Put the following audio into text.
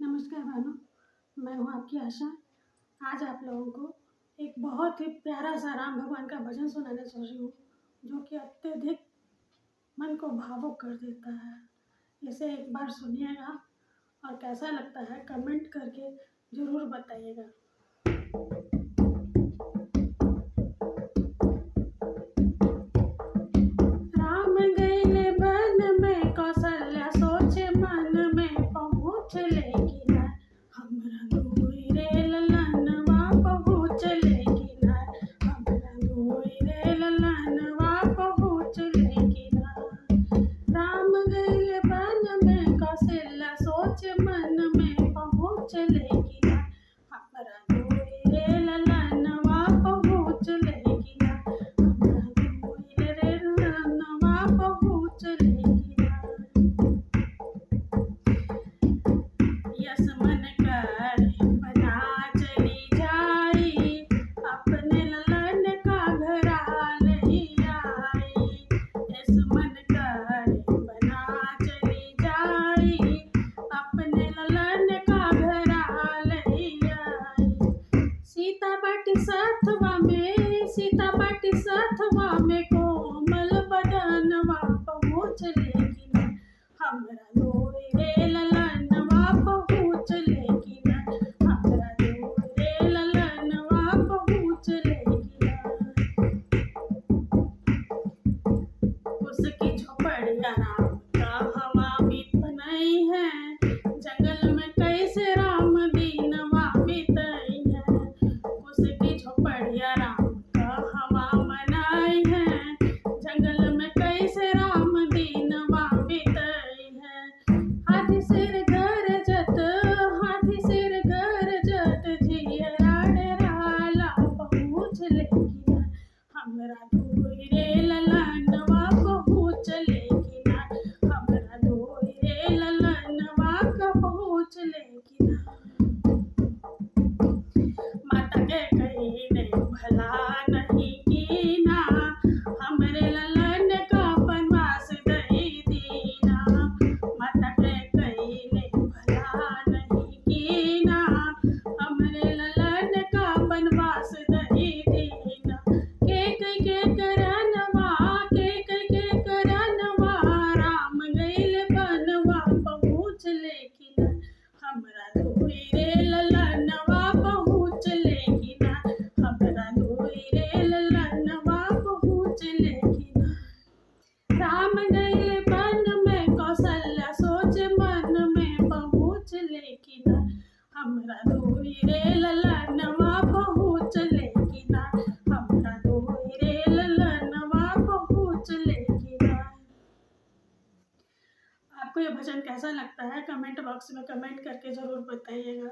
नमस्कार भानु, मैं हूँ आपकी आशा। आज आप लोगों को एक बहुत ही प्यारा सा राम भगवान का भजन सुनाने चल रही हूँ, जो कि अत्यधिक मन को भावुक कर देता है। इसे एक बार सुनिएगा और कैसा लगता है कमेंट करके ज़रूर बताइएगा। राम गइले वन में, कौशल्या सोचे मन में, पहुँच लेकिन हमरा दुई रे ललनवा पहुँच लेकिन हमरा दुई रे ललनवा पहुँच लेकिन। राम गइले वन में, कौशल्या सोचे मन में, पहुँच लेकिन हमरा दुई रे ललनवा पहुँच लेकिन हमरा दुई रे ललनवा पहुँच लेकिन। यस मन करे बना चली जाई, अपने ललन का घरा ले आई। यस मन करे बना चली जाई, अपने ललन का घरा ले आई। सीता बाटी सथवा में, कोमल बदनवा पहुँच लेकिन हमरा दुई रे ललनवा पहुँच लेकिन हमरा दुई रे ललनवा पहुँच लेकिन। उसकी झोपड़िया राम कहवा बितनई है, जंगल में कैसे राम दीनवा बितई है। उसकी झोपड़िया राम कहवा बनाई है, जंगल में कैसे राम दीनवा बितई है। हाथी सिर गरजत झियरा डेराला पहुँच लेकिन हमरा दुई रे ललनवा पहुँच लेकिन हमरा दुई रे ललनवा पहुँच लेकिन। माता के कहीने भला नहीं कीना, हमरे ललन का बनवास दई दीना। माता के कहीने भला नहीं कीना, हमरे ललन का बनवास दई दीना। के करनवा राम गइले बनवा पहुँच लेकिन हमरा दुई रे ललनवा पहुँच लेकिन हमरा दुई रे ललनवा पहुँच लेकिन। राम गइले वन में, कौशल्या सोचे मन में, पहुँच लेकिन हमरा दुई रे ललनवा पहुँच लेकिन हमरा दुई रे ललनवा पहुँच लेकिन। आपको ये भजन कैसा लगता है कमेंट बॉक्स में कमेंट करके ज़रूर बताइएगा।